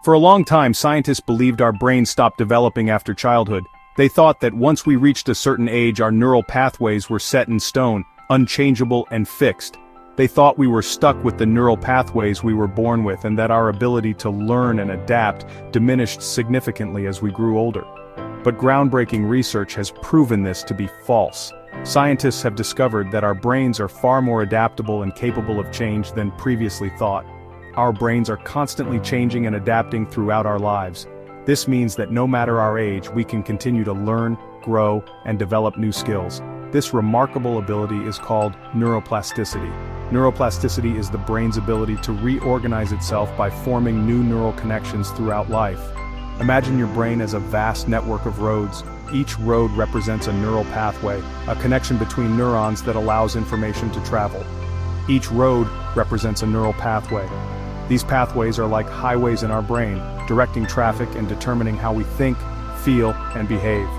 For a long time, scientists believed our brains stopped developing after childhood. They thought that once we reached a certain age, our neural pathways were set in stone, unchangeable and fixed. They thought we were stuck with the neural pathways we were born with and that our ability to learn and adapt diminished significantly as we grew older. But groundbreaking research has proven this to be false. Scientists have discovered that our brains are far more adaptable and capable of change than previously thought. Our brains are constantly changing and adapting throughout our lives. This means that no matter our age, we can continue to learn, grow, and develop new skills. This remarkable ability is called neuroplasticity. Neuroplasticity is the brain's ability to reorganize itself by forming new neural connections throughout life. Imagine your brain as a vast network of roads. Each road represents a neural pathway, a connection between neurons that allows information to travel. Each road represents a neural pathway. These pathways are like highways in our brain, directing traffic and determining how we think, feel, and behave.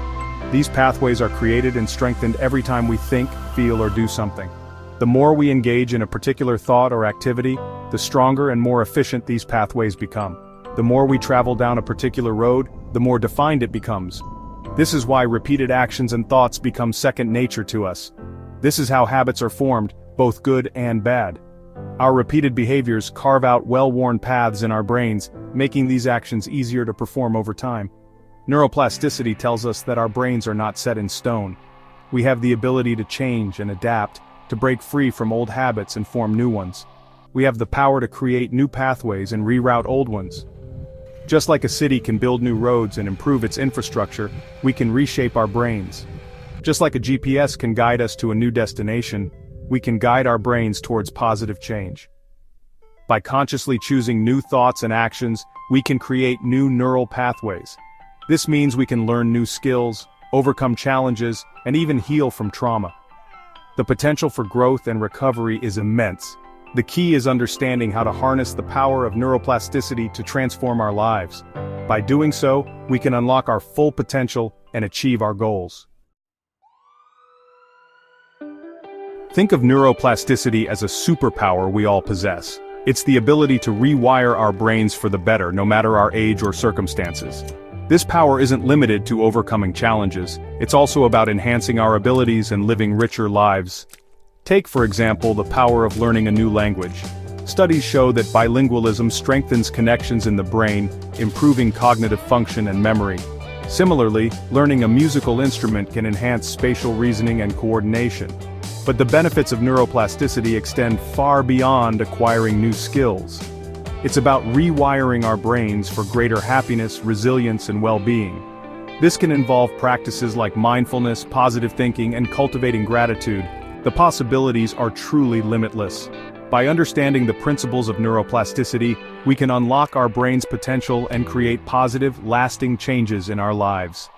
These pathways are created and strengthened every time we think, feel, or do something. The more we engage in a particular thought or activity, the stronger and more efficient these pathways become. The more we travel down a particular road, the more defined it becomes. This is why repeated actions and thoughts become second nature to us. This is how habits are formed, both good and bad. Our repeated behaviors carve out well-worn paths in our brains, making these actions easier to perform over time. Neuroplasticity tells us that our brains are not set in stone. We have the ability to change and adapt, to break free from old habits and form new ones. We have the power to create new pathways and reroute old ones. Just like a city can build new roads and improve its infrastructure, we can reshape our brains. Just like a GPS can guide us to a new destination, we can guide our brains towards positive change. By consciously choosing new thoughts and actions, we can create new neural pathways. This means we can learn new skills, overcome challenges, and even heal from trauma. The potential for growth and recovery is immense. The key is understanding how to harness the power of neuroplasticity to transform our lives. By doing so, we can unlock our full potential and achieve our goals. Think of neuroplasticity as a superpower we all possess. It's the ability to rewire our brains for the better, no matter our age or circumstances. This power isn't limited to overcoming challenges, it's also about enhancing our abilities and living richer lives. Take, for example, the power of learning a new language. Studies show that bilingualism strengthens connections in the brain, improving cognitive function and memory. Similarly, learning a musical instrument can enhance spatial reasoning and coordination. But the benefits of neuroplasticity extend far beyond acquiring new skills. It's about rewiring our brains for greater happiness, resilience, and well-being. This can involve practices like mindfulness, positive thinking, and cultivating gratitude. The possibilities are truly limitless. By understanding the principles of neuroplasticity, we can unlock our brain's potential and create positive, lasting changes in our lives.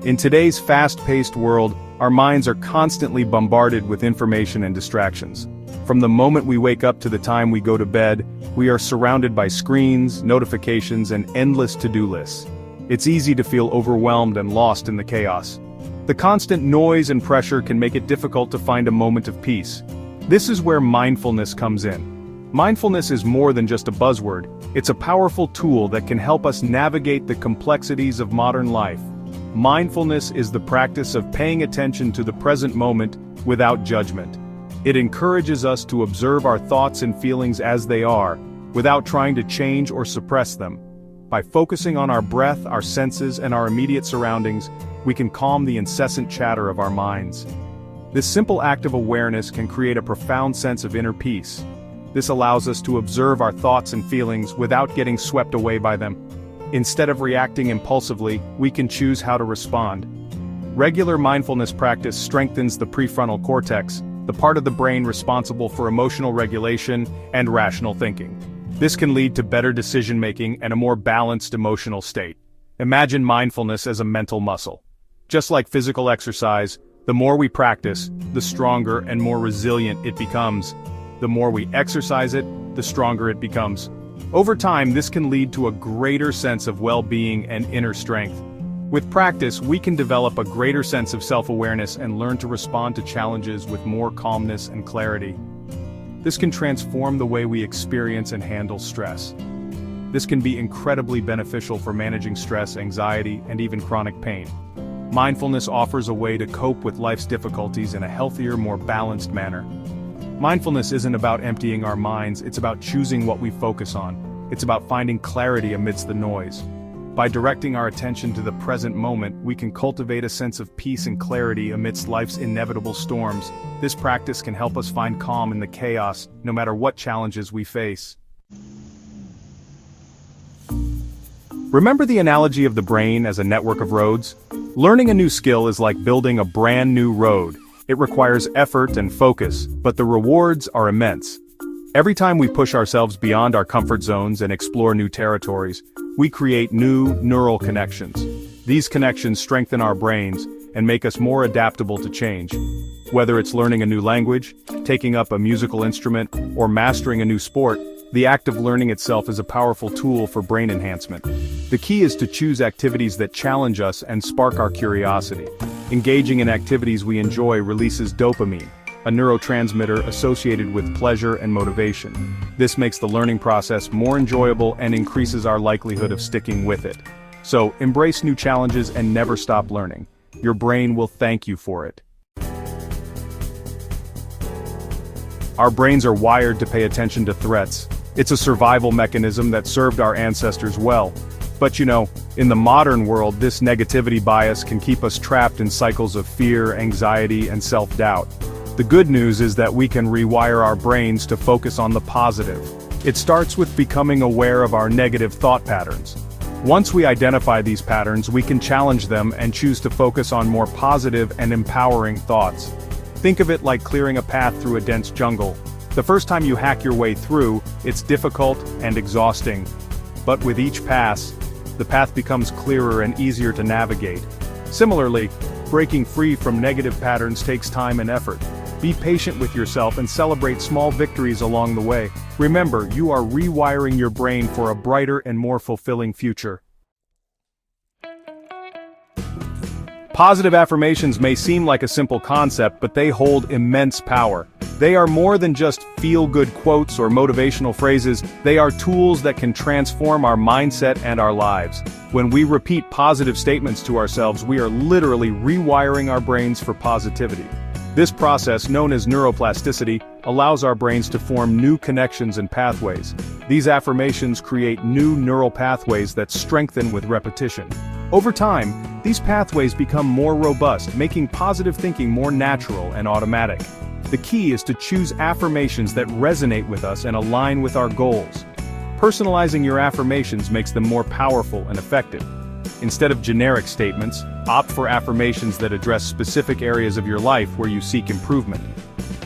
In today's fast-paced world, our minds are constantly bombarded with information and distractions. From the moment we wake up to the time we go to bed, we are surrounded by screens, notifications, and endless to-do lists. It's easy to feel overwhelmed and lost in the chaos. The constant noise and pressure can make it difficult to find a moment of peace. This is where mindfulness comes in. Mindfulness is more than just a buzzword, it's a powerful tool that can help us navigate the complexities of modern life. Mindfulness is the practice of paying attention to the present moment without judgment. It encourages us to observe our thoughts and feelings as they are, without trying to change or suppress them. By focusing on our breath, our senses, and our immediate surroundings, we can calm the incessant chatter of our minds. This simple act of awareness can create a profound sense of inner peace. This allows us to observe our thoughts and feelings without getting swept away by them. Instead of reacting impulsively, we can choose how to respond. Regular mindfulness practice strengthens the prefrontal cortex, the part of the brain responsible for emotional regulation and rational thinking. This can lead to better decision-making and a more balanced emotional state. Imagine mindfulness as a mental muscle. Just like physical exercise, the more we practice, the stronger and more resilient it becomes. The more we exercise it, the stronger it becomes. Over time, this can lead to a greater sense of well-being and inner strength. With practice, we can develop a greater sense of self-awareness and learn to respond to challenges with more calmness and clarity. This can transform the way we experience and handle stress. This can be incredibly beneficial for managing stress, anxiety, and even chronic pain. Mindfulness offers a way to cope with life's difficulties in a healthier, more balanced manner. Mindfulness isn't about emptying our minds, it's about choosing what we focus on. It's about finding clarity amidst the noise. By directing our attention to the present moment, we can cultivate a sense of peace and clarity amidst life's inevitable storms. This practice can help us find calm in the chaos, no matter what challenges we face. Remember the analogy of the brain as a network of roads? Learning a new skill is like building a brand new road. It requires effort and focus, but the rewards are immense. Every time we push ourselves beyond our comfort zones and explore new territories, we create new neural connections. These connections strengthen our brains and make us more adaptable to change. Whether it's learning a new language, taking up a musical instrument, or mastering a new sport, the act of learning itself is a powerful tool for brain enhancement. The key is to choose activities that challenge us and spark our curiosity. Engaging in activities we enjoy releases dopamine, a neurotransmitter associated with pleasure and motivation. This makes the learning process more enjoyable and increases our likelihood of sticking with it. So, embrace new challenges and never stop learning. Your brain will thank you for it. Our brains are wired to pay attention to threats. It's a survival mechanism that served our ancestors well. But in the modern world, this negativity bias can keep us trapped in cycles of fear, anxiety, and self-doubt. The good news is that we can rewire our brains to focus on the positive. It starts with becoming aware of our negative thought patterns. Once we identify these patterns, we can challenge them and choose to focus on more positive and empowering thoughts. Think of it like clearing a path through a dense jungle. The first time you hack your way through, it's difficult and exhausting. But with each pass, the path becomes clearer and easier to navigate. Similarly, breaking free from negative patterns takes time and effort. Be patient with yourself and celebrate small victories along the way. Remember, you are rewiring your brain for a brighter and more fulfilling future. Positive affirmations may seem like a simple concept, but they hold immense power. They are more than just feel-good quotes or motivational phrases. They are tools that can transform our mindset and our lives. When we repeat positive statements to ourselves, we are literally rewiring our brains for positivity. This process, known as neuroplasticity, allows our brains to form new connections and pathways. These affirmations create new neural pathways that strengthen with repetition. Over time, these pathways become more robust, making positive thinking more natural and automatic. The key is to choose affirmations that resonate with us and align with our goals. Personalizing your affirmations makes them more powerful and effective. Instead of generic statements, opt for affirmations that address specific areas of your life where you seek improvement.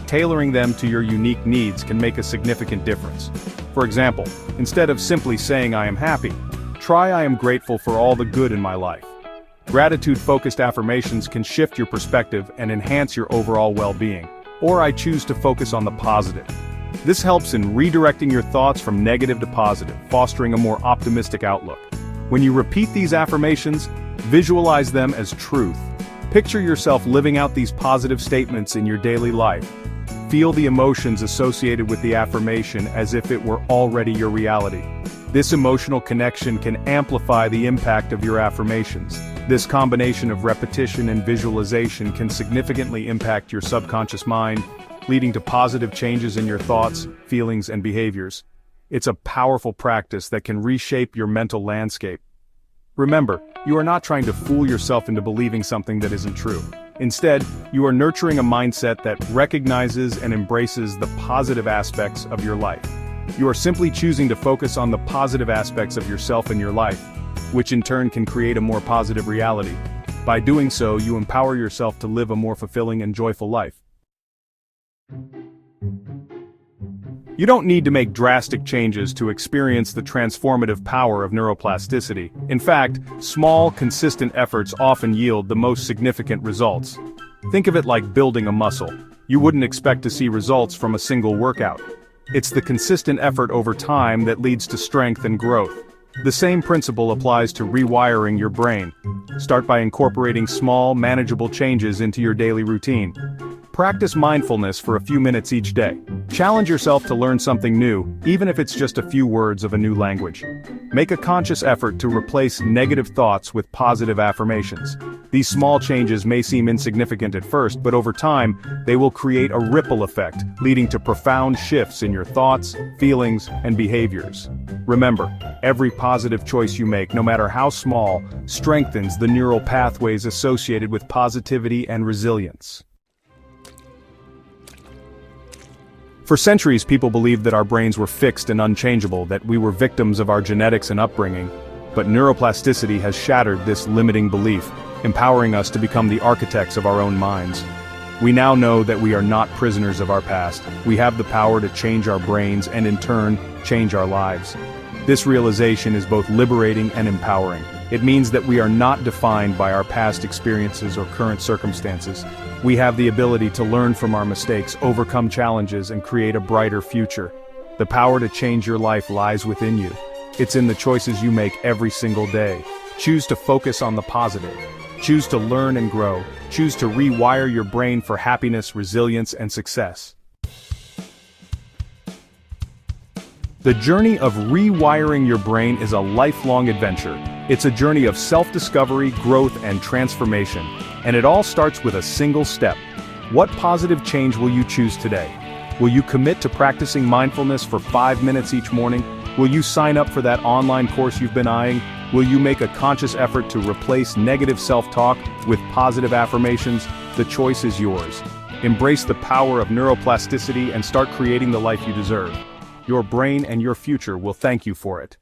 Tailoring them to your unique needs can make a significant difference. For example, instead of simply saying "I am happy," try "I am grateful for all the good in my life." Gratitude-focused affirmations can shift your perspective and enhance your overall well-being. Or "I choose to focus on the positive." This helps in redirecting your thoughts from negative to positive, fostering a more optimistic outlook. When you repeat these affirmations, visualize them as truth. Picture yourself living out these positive statements in your daily life. Feel the emotions associated with the affirmation as if it were already your reality. This emotional connection can amplify the impact of your affirmations. This combination of repetition and visualization can significantly impact your subconscious mind, leading to positive changes in your thoughts, feelings, and behaviors. It's a powerful practice that can reshape your mental landscape. Remember, you are not trying to fool yourself into believing something that isn't true. Instead, you are nurturing a mindset that recognizes and embraces the positive aspects of your life. You are simply choosing to focus on the positive aspects of yourself and your life, which in turn can create a more positive reality. By doing so, you empower yourself to live a more fulfilling and joyful life. You don't need to make drastic changes to experience the transformative power of neuroplasticity. In fact, small, consistent efforts often yield the most significant results. Think of it like building a muscle. You wouldn't expect to see results from a single workout. It's the consistent effort over time that leads to strength and growth. The same principle applies to rewiring your brain. Start by incorporating small, manageable changes into your daily routine. Practice mindfulness for a few minutes each day. Challenge yourself to learn something new, even if it's just a few words of a new language. Make a conscious effort to replace negative thoughts with positive affirmations. These small changes may seem insignificant at first, but over time, they will create a ripple effect, leading to profound shifts in your thoughts, feelings, and behaviors. Remember, every positive choice you make, no matter how small, strengthens the neural pathways associated with positivity and resilience. For centuries, people believed that our brains were fixed and unchangeable, that we were victims of our genetics and upbringing. But neuroplasticity has shattered this limiting belief, empowering us to become the architects of our own minds. We now know that we are not prisoners of our past. We have the power to change our brains and in turn, change our lives. This realization is both liberating and empowering. It means that we are not defined by our past experiences or current circumstances. We have the ability to learn from our mistakes, overcome challenges, and create a brighter future. The power to change your life lies within you. It's in the choices you make every single day. Choose to focus on the positive. Choose to learn and grow. Choose to rewire your brain for happiness, resilience, and success. The journey of rewiring your brain is a lifelong adventure. It's a journey of self-discovery, growth, and transformation. And it all starts with a single step. What positive change will you choose today? Will you commit to practicing mindfulness for 5 minutes each morning? Will you sign up for that online course you've been eyeing? Will you make a conscious effort to replace negative self-talk with positive affirmations? The choice is yours. Embrace the power of neuroplasticity and start creating the life you deserve. Your brain and your future will thank you for it.